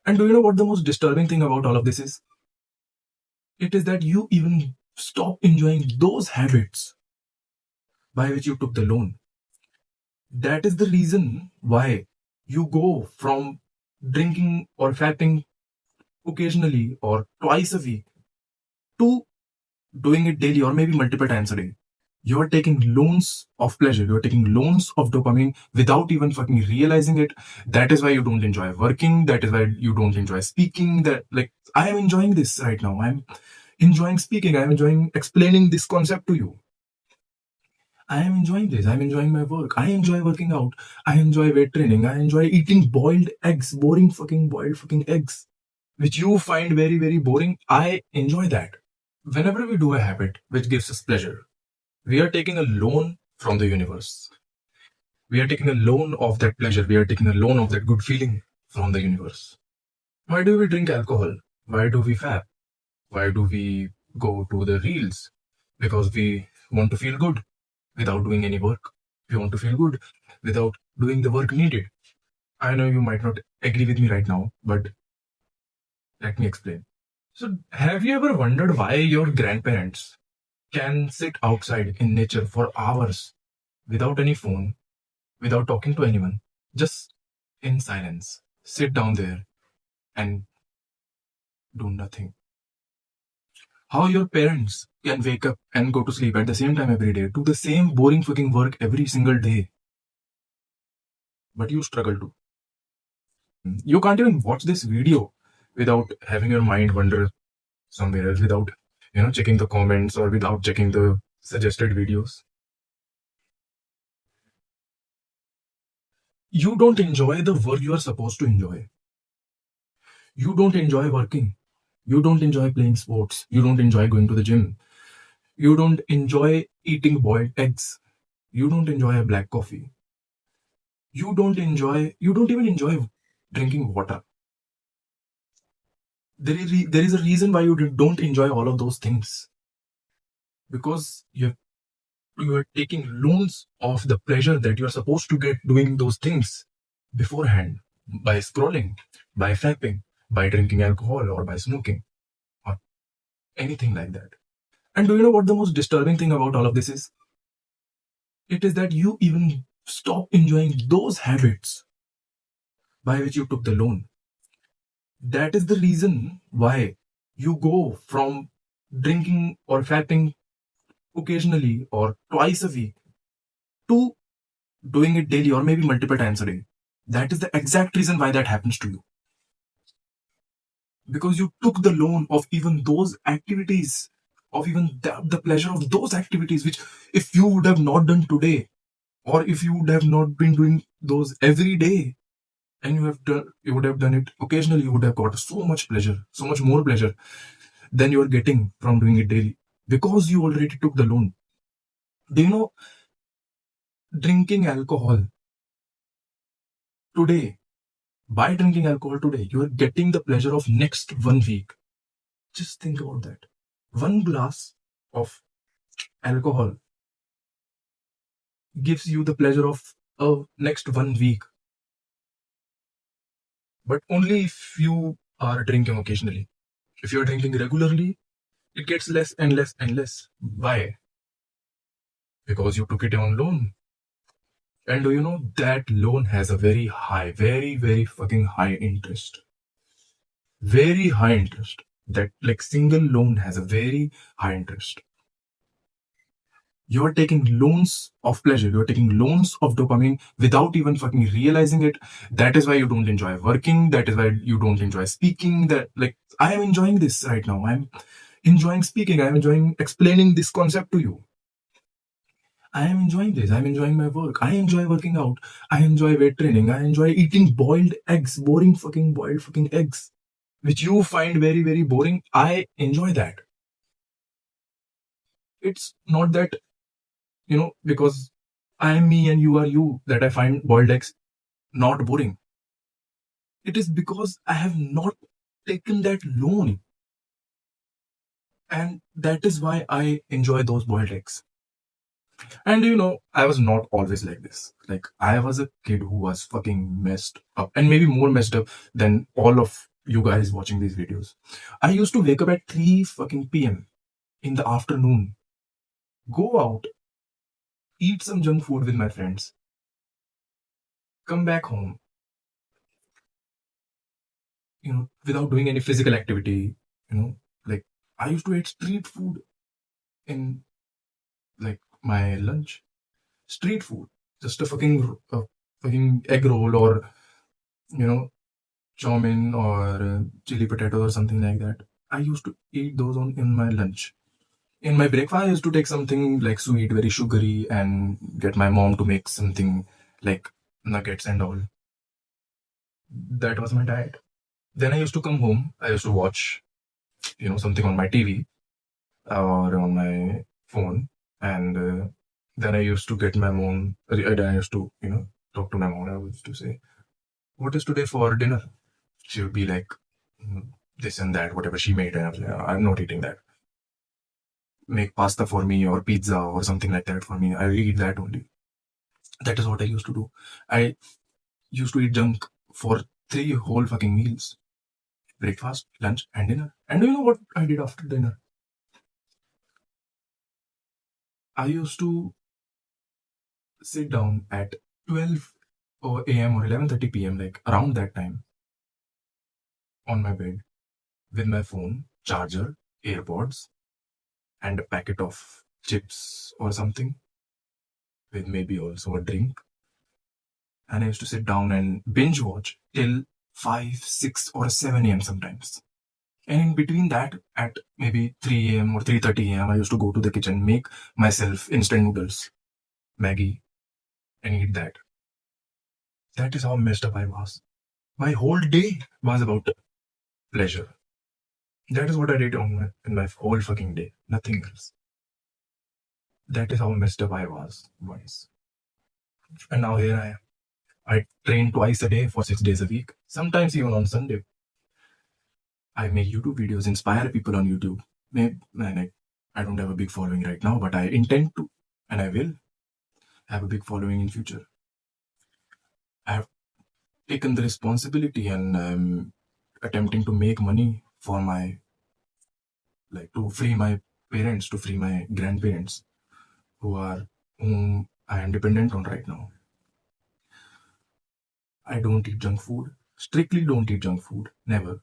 And do you know what the most disturbing thing about all of this is? It is that you even stop enjoying those habits by which you took the loan. That is the reason why you go from drinking or fapping occasionally or twice a week to doing it daily or maybe multiple times a day. You're taking loans of pleasure. You're taking loans of dopamine without even fucking realizing it. That is why you don't enjoy working. That is why you don't enjoy speaking. That, like, I am enjoying this right now. I'm enjoying speaking. I'm enjoying explaining this concept to you. I am enjoying this. I'm enjoying my work. I enjoy working out. I enjoy weight training. I enjoy eating boiled eggs, boring fucking boiled fucking eggs, which you find very, very boring. I enjoy that. Whenever we do a habit which gives us pleasure, we are taking a loan from the universe. We are taking a loan of that pleasure. We are taking a loan of that good feeling from the universe. Why do we drink alcohol? Why do we fap? Why do we go to the reels? Because we want to feel good without doing any work. We want to feel good without doing the work needed. I know you might not agree with me right now, but let me explain. So, have you ever wondered why your grandparents can sit outside in nature for hours without any phone, without talking to anyone, just in silence? Sit down there and do nothing. How your parents can wake up and go to sleep at the same time every day, do the same boring fucking work every single day, but you struggle to. You can't even watch this video without having your mind wander somewhere else, without checking the comments or without checking the suggested videos. You don't enjoy the work you are supposed to enjoy. You don't enjoy working. You don't enjoy playing sports. You don't enjoy going to the gym. You don't enjoy eating boiled eggs. You don't enjoy a black coffee. You don't even enjoy drinking water. There is a reason why you don't enjoy all of those things, because you are taking loans of the pleasure that you are supposed to get doing those things beforehand, by scrolling, by fapping, by drinking alcohol, or by smoking, or anything like that. And do you know what the most disturbing thing about all of this is? It is that you even stop enjoying those habits by which you took the loan. That is the reason why you go from drinking or fapping occasionally or twice a week to doing it daily or maybe multiple times a day. That is the exact reason why that happens to you. Because you took the loan of even those activities, of even the pleasure of those activities, which if you would have not done today, or if you would have not been doing those every day, and you would have done it occasionally, you would have got so much pleasure, so much more pleasure than you are getting from doing it daily, because you already took the loan. Do you know, drinking alcohol today, by drinking alcohol today, you are getting the pleasure of next 1 week. Just think about that. One glass of alcohol gives you the pleasure of next 1 week, but only if you are drinking occasionally. If you are drinking regularly, it gets less and less and less. Why? Because you took it on loan. And do you know that loan has a very high, very, very fucking high interest? Very high interest. That, like, single loan has a very high interest. You're taking loans of pleasure. You're taking loans of dopamine without even fucking realizing it. That is why you don't enjoy working. That is why you don't enjoy speaking. That, like, I am enjoying this right now. I'm enjoying speaking. I'm enjoying explaining this concept to you. I am enjoying this. I'm enjoying my work. I enjoy working out. I enjoy weight training. I enjoy eating boiled eggs, boring fucking boiled fucking eggs, which you find very, very boring. I enjoy that. It's not that, because I am me and you are you, that I find boiled eggs not boring. It is because I have not taken that loan. And that is why I enjoy those boiled eggs. And I was not always like this. Like, I was a kid who was fucking messed up, and maybe more messed up than all of you guys watching these videos. I used to wake up at 3 fucking p.m. in the afternoon, go out, eat some junk food with my friends, come back home, without doing any physical activity, like I used to eat street food in like my lunch. Street food, just a fucking egg roll or you know chow mein or chili potato or something like that. I used to eat those on in my lunch. In my breakfast, I used to take something like sweet, very sugary, and get my mom to make something like nuggets and all. That was my diet. Then I used to come home. I used to watch, something on my TV or on my phone, and then I used to get my mom. I used to, talk to my mom. I used to say, "What is today for dinner?" She would be like, "Mm, this and that, whatever she made," and I was like, "I'm not eating that. Make pasta for me or pizza or something like that for me. I eat that only." That is what I used to do. I used to eat junk for 3 whole fucking meals: breakfast, lunch, and dinner. And do you know what I did after dinner? I used to sit down at 12 or a.m. or 11:30 p.m., like around that time, on my bed with my phone, charger, AirPods, and a packet of chips or something, with maybe also a drink. And I used to sit down and binge watch till 5, 6, or 7 a.m. sometimes. And in between that, at maybe 3 a.m. or 3:30 a.m., I used to go to the kitchen, make myself instant noodles, Maggie, and eat that. That is how messed up I was. My whole day was about pleasure. That is what I did in my whole fucking day. Nothing else. That is how messed up I was once. And now here I am. I train twice a day for 6 days a week, sometimes even on Sunday. I make YouTube videos, inspire people on YouTube. Maybe, I don't have a big following right now, but I intend to, and I will have a big following in future. I have taken the responsibility and attempting to make money for my, like, to free my parents, to free my grandparents whom I am dependent on right now. I don't eat junk food. Strictly don't eat junk food. Never.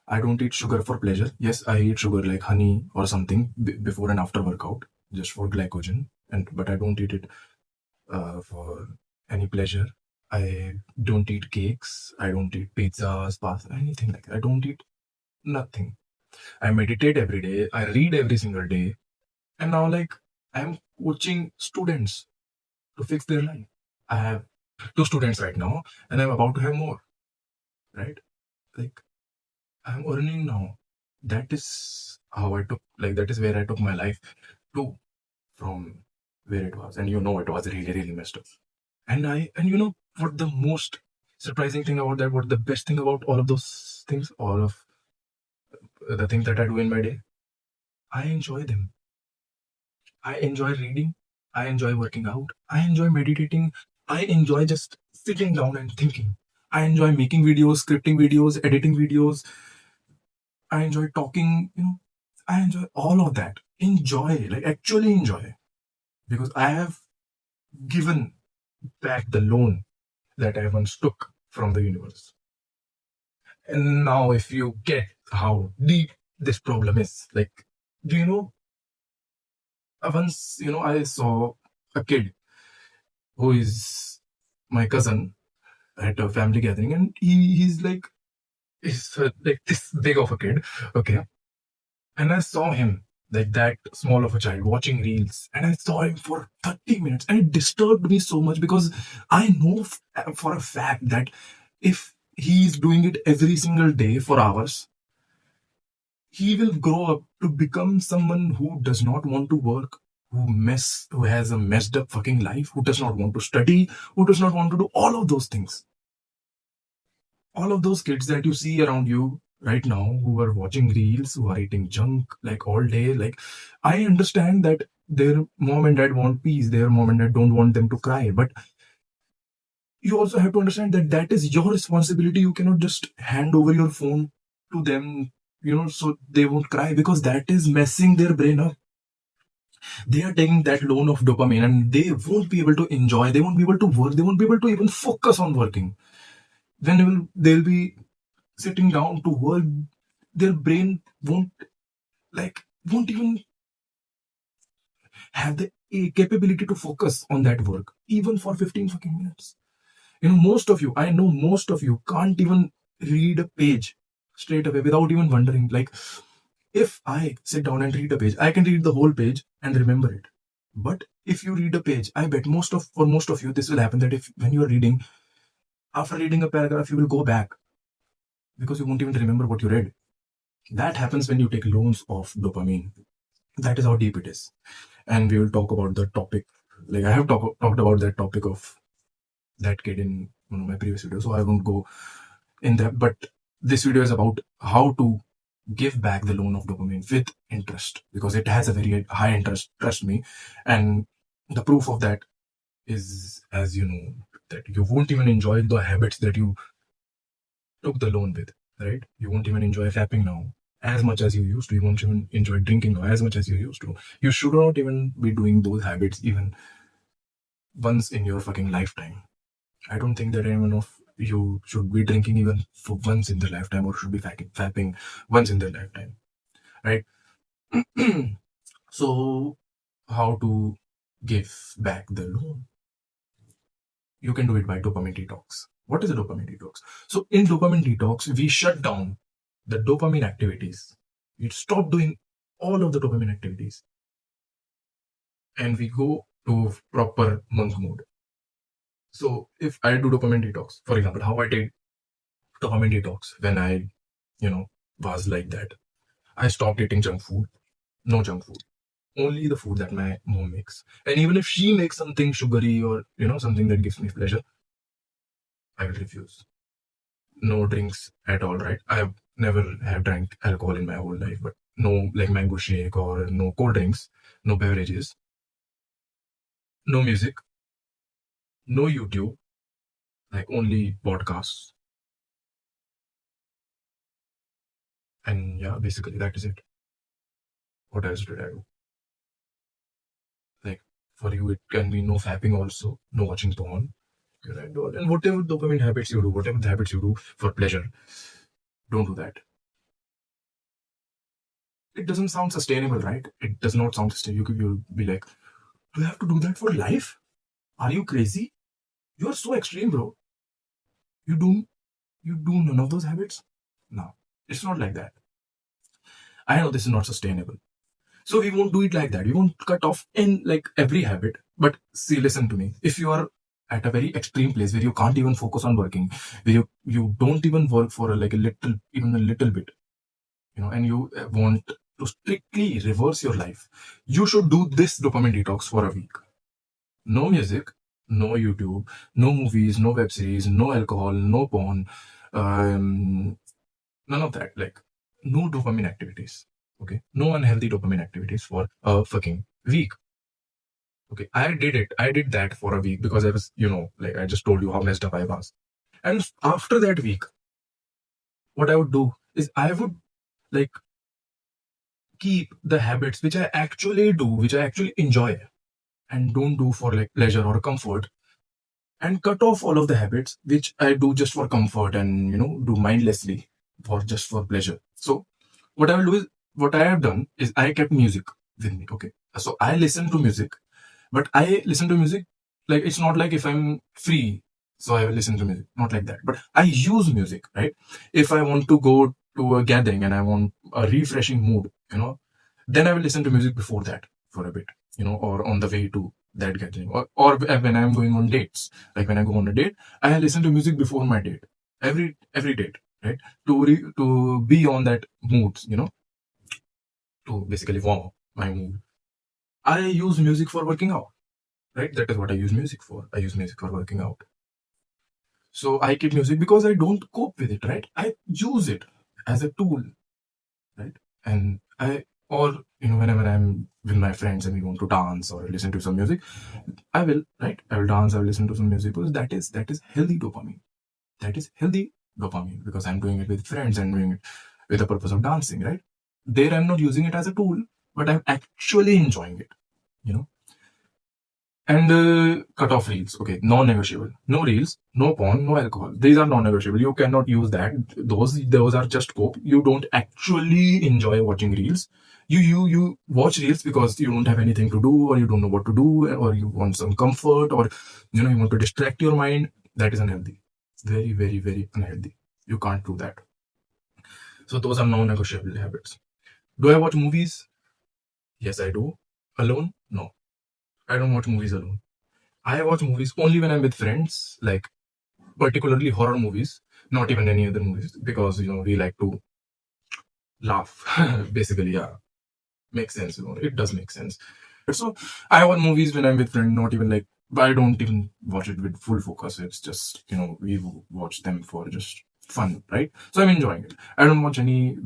I don't eat sugar for pleasure. Yes, I eat sugar like honey or something before and after workout, just for glycogen. But I don't eat it for any pleasure. I don't eat cakes. I don't eat pizzas, pasta, anything like that. I don't eat nothing. I meditate every day. I read every single day. And now, like, I'm coaching students to fix their life. I have 2 students right now, and I'm about to have more. Right? Like, I'm earning now. That is how I took, like, that is where I took my life to, from where it was. And it was really, really messed up. And you know what the most surprising thing about that, what the best thing about all of those things, all of the things that I do in my day? I enjoy them. I enjoy reading. I enjoy working out. I enjoy meditating. I enjoy just sitting down and thinking. I enjoy making videos, scripting videos, editing videos. I enjoy talking, I enjoy all of that. Enjoy, like actually enjoy. Because I have given back the loan that I once took from the universe. And now, if you get how deep this problem is, like, do you know, once, I saw a kid who is my cousin at a family gathering, and he's like this big of a kid, okay? And I saw him like that small of a child watching reels, and I saw him for 30 minutes, and it disturbed me so much because I know for a fact that if he's doing it every single day for hours, he will grow up to become someone who does not want to work, who has a messed up fucking life, who does not want to study, who does not want to do all of those things. All of those kids that you see around you right now who are watching reels, who are eating junk like all day, like, I understand that their mom and dad want peace, their mom and dad don't want them to cry, but you also have to understand that that is your responsibility. You cannot just hand over your phone to them, so they won't cry, because that is messing their brain up. They are taking that loan of dopamine and they won't be able to enjoy, they won't be able to work, they won't be able to even focus on working. When they'll be sitting down to work, their brain won't even have the capability to focus on that work even for 15 fucking minutes. Most of you, I know most of you can't even read a page straight away without even wondering. Like, if I sit down and read a page, I can read the whole page and remember it. But if you read a page, I bet for most of you, this will happen, that if when you are reading, after reading a paragraph, you will go back because you won't even remember what you read. That happens when you take loans of dopamine. That is how deep it is. And we will talk about the topic. Like, I have talked about that topic of that kid in one of my previous videos, so I won't go in depth. But this video is about how to give back the loan of dopamine with interest, because it has a very high interest, trust me. And the proof of that is, as you know, that you won't even enjoy the habits that you took the loan with, right? You won't even enjoy fapping now as much as you used to. You won't even enjoy drinking now as much as you used to. You should not even be doing those habits even once in your fucking lifetime. I don't think that anyone of you should be drinking even for once in their lifetime, or should be fapping once in their lifetime, right? So, how to give back the loan? You can do it by dopamine detox. What is a dopamine detox? So, in dopamine detox, we shut down the dopamine activities. We stop doing all of the dopamine activities, and we go to proper monk mode. So, if I do dopamine detox, for example, how I take dopamine detox when I, was like that. I stopped eating junk food. No junk food. Only the food that my mom makes. And even if she makes something sugary or, something that gives me pleasure, I will refuse. No drinks at all, right? I have never have drank alcohol in my whole life, but no like mango shake or no cold drinks, no beverages, no music, no YouTube, like only podcasts. And yeah, basically that is it. What else did I do? Like, for you, it can be no fapping also, no watching porn. And whatever dopamine habits you do, whatever the habits you do for pleasure, don't do that. It doesn't sound sustainable, right? It does not sound sustainable. You'll be like, do you have to do that for life? Are you crazy? You're so extreme, bro. You do you do none of those habits? No, it's not like that. I know this is not sustainable. So we won't do it like that. We won't cut off in like every habit. But see, listen to me. If you are at a very extreme place where you can't even focus on working, where you don't even work for like a little, even a little bit, and you want to strictly reverse your life, you should do this dopamine detox for a week. No music, no YouTube, no movies, no web series, no alcohol, no porn, um, none of that. Like, no dopamine activities. Okay, no unhealthy dopamine activities for a fucking week. Okay, I did it. I did that for a week because I was, like I just told you how messed up I was. And after that week, what I would do is I would like keep the habits which I actually do, which I actually enjoy, and don't do for like pleasure or comfort, and cut off all of the habits which I do just for comfort and do mindlessly for just for pleasure. So what I will do is, what I have done is I kept music with me. Okay. So I listen to music, but I listen to music like it's not like if I'm free, so I will listen to music. Not like that. But I use music, right? If I want to go to a gathering and I want a refreshing mood, then I will listen to music before that for a bit, or on the way to that gathering. Or when I'm going on dates. Like when I go on a date, I listen to music before my date. Every date, right? To be on that mood, to basically warm up my mood. I use music for working out, right? That is what I use music for. I use music for working out. So I keep music because I don't cope with it, right? I use it as a tool, right? And Or whenever I'm with my friends and we want to dance or listen to some music, I will dance, I will listen to some music, because that is healthy dopamine. That is healthy dopamine, because I'm doing it with friends and doing it with the purpose of dancing, right? There I'm not using it as a tool, but I'm actually enjoying it, you know. And cut off reels. Okay, non-negotiable. No reels, no porn, no alcohol. These are non-negotiable. You cannot use that. Those are just cope. You don't actually enjoy watching reels. You watch reels because you don't have anything to do, or you don't know what to do, or you want some comfort, or you want to distract your mind. That is unhealthy. Very, very, very unhealthy. You can't do that. So those are non-negotiable habits. Do I watch movies? Yes, I do. Alone? No. I don't watch movies alone. I watch movies only when I'm with friends, like particularly horror movies, not even any other movies, because we like to laugh. Basically, yeah, makes sense. It does make sense. So I watch movies when I'm with friends, not even like, but I don't even watch it with full focus. It's just we watch them for just fun, right? So I'm enjoying it. I don't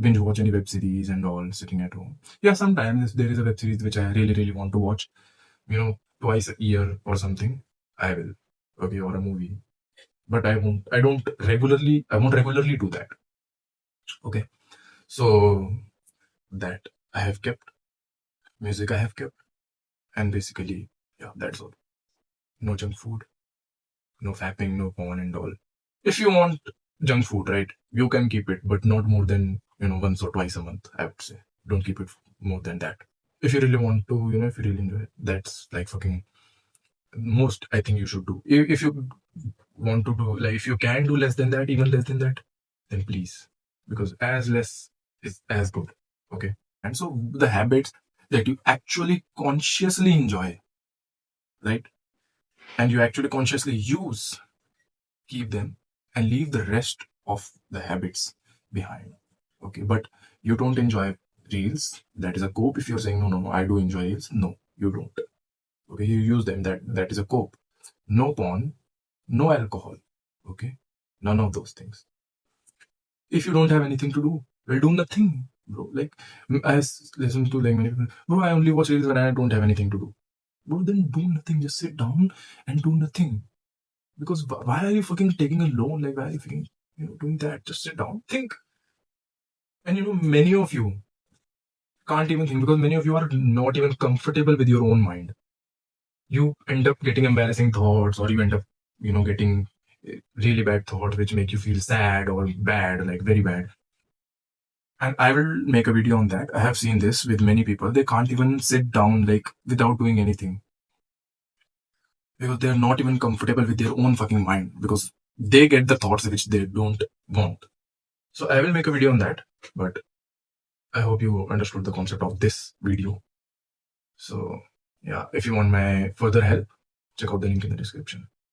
binge watch any web series and all sitting at home. Yeah, sometimes if there is a web series which I really really want to watch, twice a year or something, I will. Okay, or a movie, but I won't regularly do that. Okay, so that I have kept, music I have kept, and basically, yeah, that's all. No junk food, no fapping, no porn and all. If you want junk food, right, you can keep it, but not more than once or twice a month, I would say. Don't keep it more than that. If you really want to, if you really enjoy it, that's like fucking most I think you should do. If you want to do, like, if you can do less than that, even less than that, then please, because as less is as good. Okay. And so the habits that you actually consciously enjoy, right, and you actually consciously use, keep them, and leave the rest of the habits behind. Okay. But you don't enjoy reels, that is a cope. If you're saying no, no, no, I do enjoy reels, no, you don't. Okay, you use them, that is a cope. No porn, no alcohol. Okay, none of those things. If you don't have anything to do, well, do nothing, bro. Like, listen to like many people, bro, I only watch reels when I don't have anything to do. Bro, then do nothing. Just sit down and do nothing. Because why are you fucking taking a loan? Like, why are you fucking doing that? Just sit down, think. And many of you can't even think, because many of you are not even comfortable with your own mind. You end up getting embarrassing thoughts, or you end up getting really bad thoughts which make you feel sad or bad, like very bad. And I will make a video on that. I have seen this with many people. They can't even sit down like without doing anything, because they're not even comfortable with their own fucking mind, because they get the thoughts which they don't want. So I will make a video on that, but I hope you understood the concept of this video. So yeah, if you want my further help, check out the link in the description.